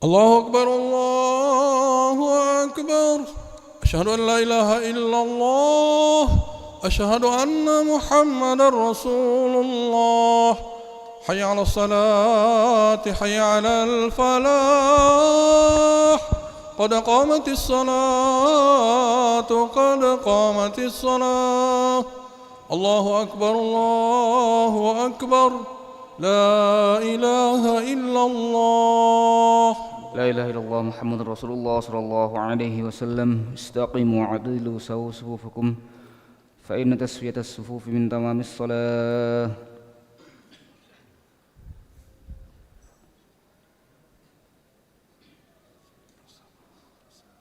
الله أكبر الله أكبر. أشهد أن لا إله إلا الله. أشهد أن محمدا رسول الله. حي على الصلاة حي على الفلاح. قد قامت الصلاة قد قامت الصلاة. الله أكبر الله أكبر. لا إله إلا الله. لا إله إلا الله محمد رسول الله صلى الله عليه وسلم. استقيموا وعدلوا سووا صفوفكم فإن تسوية الصفوف من تمام الصلاة.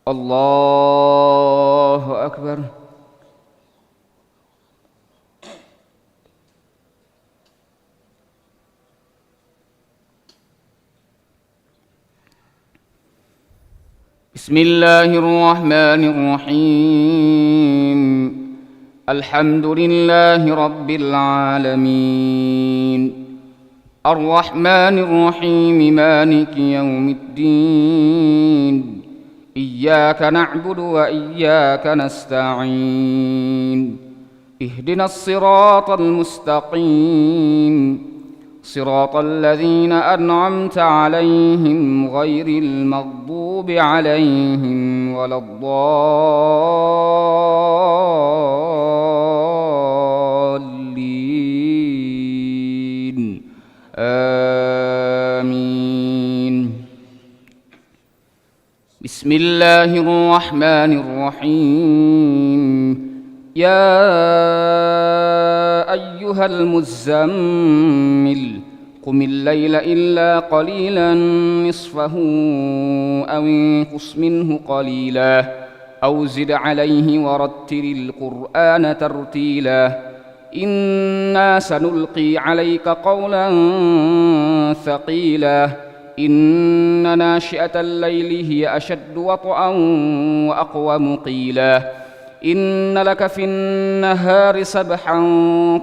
الله أكبر. بسم الله الرحمن الرحيم. الحمد لله رب العالمين الرحمن الرحيم مالك يوم الدين. إياك نعبد وإياك نستعين. اهدنا الصراط المستقيم صراط الذين أنعمت عليهم غير المغضوب عليهم ولا الضالين. آمين. بسم الله الرحمن الرحيم. يا أيها المزمل قم الليل إلا قليلا نصفه أو انقص منه قليلا أو زد عليه ورتل القرآن ترتيلا. إنا سنلقي عليك قولا ثقيلا. إن ناشئة الليل هي أشد وطئا وأقوم قيلا. إن لك في النهار سبحا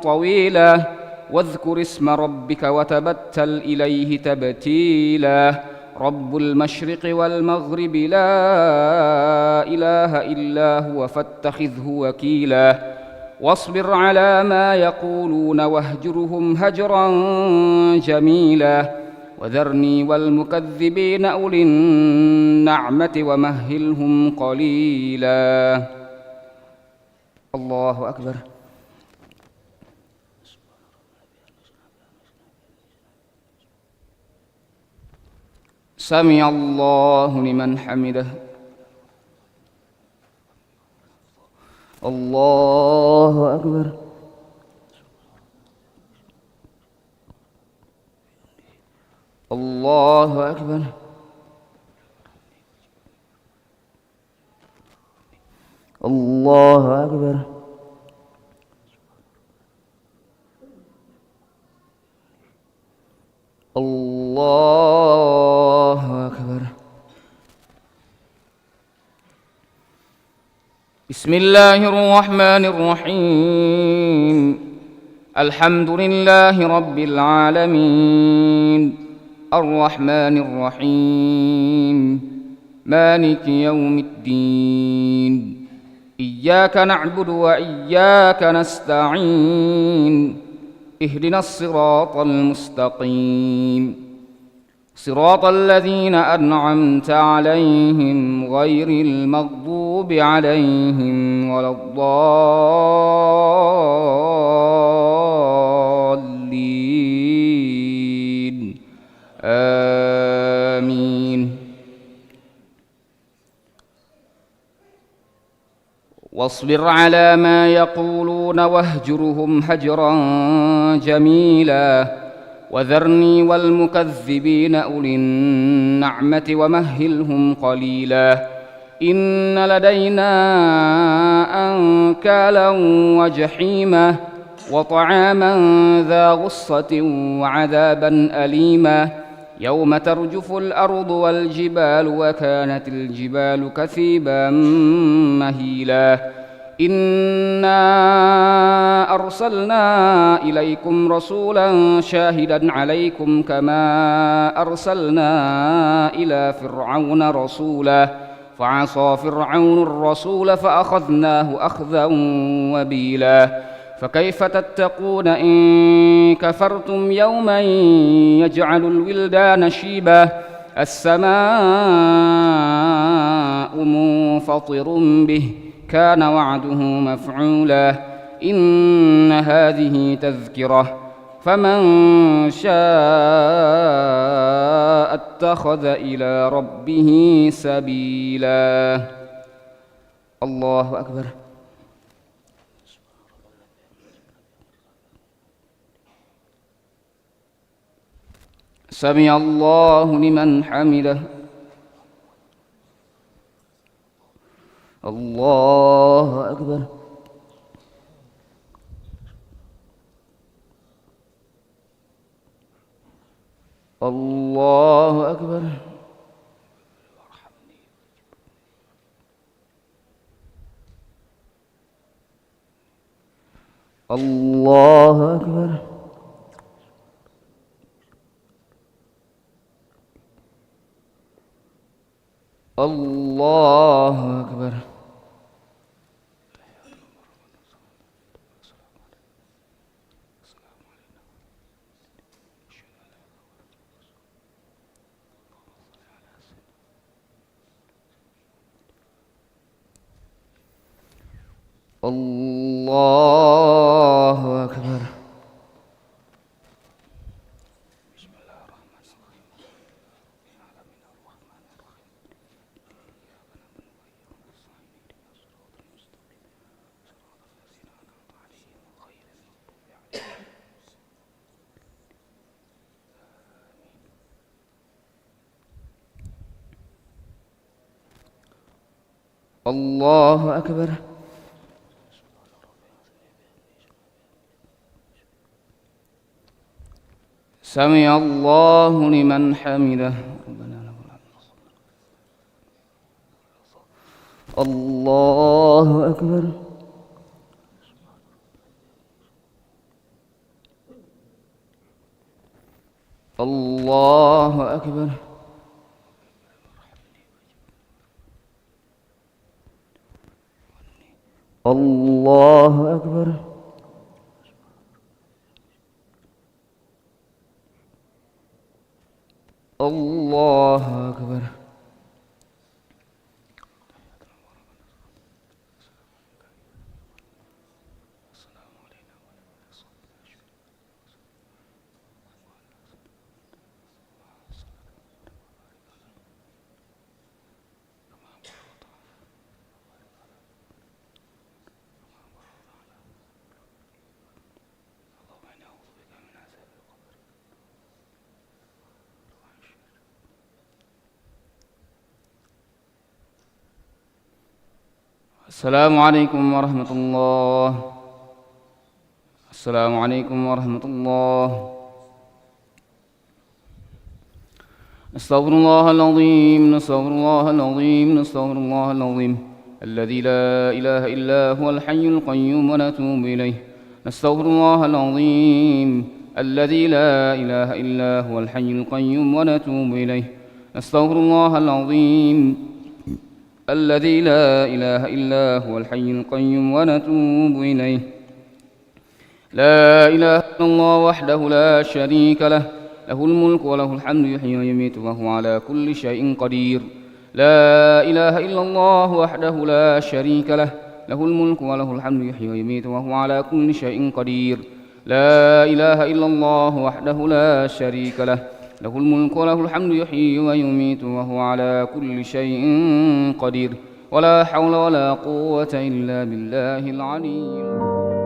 طويلا. واذكر اسم ربك وتبتل إليه تبتيلا. رب المشرق والمغرب لا إله إلا هو فاتخذه وكيلا. واصبر على ما يقولون واهجرهم هجرا جميلا. وذرني والمكذبين أولي النعمة ومهلهم قليلا. الله أكبر. سمع الله لمن حمده. الله أكبر. الله أكبر. الله أكبر. الله أكبر. بسم الله الرحمن الرحيم. الحمد لله رب العالمين الرحمن الرحيم مالك يوم الدين. إياك نعبد وإياك نستعين. اهدنا الصراط المستقيم صراط الذين أنعمت عليهم غير المغضوب عليهم ولا الضالين. آمين. واصبر على ما يقولون واهجرهم هجرا جميلا. وذرني والمكذبين أولي النعمة ومهلهم قليلا. إن لدينا أنكالا وجحيما وطعاما ذا غصة وعذابا أليما. يوم ترجف الأرض والجبال وكانت الجبال كثيبا مهيلا. إنا أرسلنا إليكم رسولا شاهدا عليكم كما أرسلنا إلى فرعون رسولا فعصى فرعون الرسول فأخذناه أخذا وبيلا فكيف تتقون إن كفرتم يوما يجعل الولدان شيبا السماء منفطر به كان وعده مفعولا إن هذه تذكرة فمن شاء اتخذ إلى ربه سبيلا. الله أكبر. سمع الله لمن حمده. الله أكبر. الله أكبر. الله أكبر. الله أكبر. الله أكبر. الله أكبر. سمع الله لمن حمده. الله أكبر. الله أكبر. الله أكبر. الله أكبر. السلام عليكم ورحمة الله. السلام عليكم ورحمة الله. نستغفر الله العظيم. نستغفر الله العظيم. نستغفر الله العظيم الذي لا إله إلا هو الحي القيوم ونتوب إليه. نستغفر الله العظيم الذي لا إله إلا هو الحي القيوم ونتوب إليه. نستغفر الله العظيم الذي لا إله إلا هو الحي القيوم ونتوب إليه. لا إله إلا الله وحده لا شريك له له الملك وله الحمد يحيي ويميت وهو على كل شيء قدير. لا إله إلا الله وحده لا شريك له له الملك وله الحمد يحيي ويميت وهو على كل شيء قدير. لا إله إلا الله وحده لا شريك له له الملك وله الحمد يحيي ويميت وهو على كل شيء قدير. ولا حول ولا قوة إلا بالله العلي العظيم.